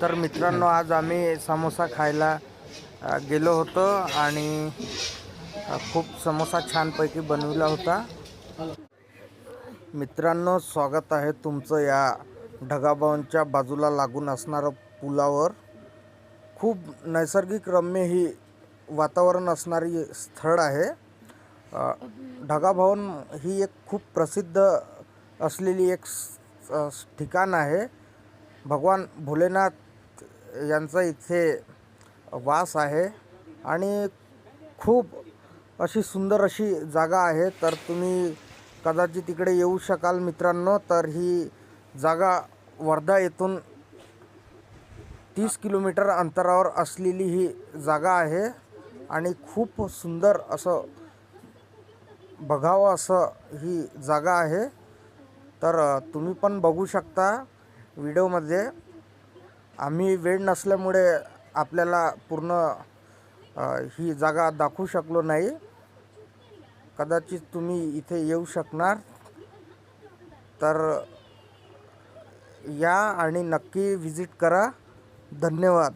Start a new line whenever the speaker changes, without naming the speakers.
तर मित्रांनो, आज आम्ही समोसा खायला गेलो होतो आणि खूप समोसा छानपैकी बनविला होता. मित्रांनो, स्वागत आहे तुमचं या ढगाबावनच्या बाजूला लागून असणारं पुलावर. खूप नैसर्गिक रम्य ही वातावरण असणारी स्थळ आहे. ढगाभवन ही एक खूप प्रसिद्ध असलेली एक ठिकाण आहे. भगवान भोलेनाथ यांचा इथे वास आहे आणि खूप अशी सुंदर अशी जागा आहे. तर तुम्ही कदाचित इकडे येऊ शकाल मित्रांनो. तर ही जागा वर्धा येथून 30 किलोमीटर अंतरावर असलेली ही जागा आहे आणि खूप सुंदर असं बघावं असं ही जागा आहे. तर तुम्ही पण बघू शकता व्हिडिओमध्ये. आम्ही वेळ नसल्यामुळे आपल्याला पूर्ण ही जागा दाखवू शकलो नाही. कदाचित तुम्ही इथे येऊ शकणार तर या आणि नक्की व्हिजिट करा. धन्यवाद.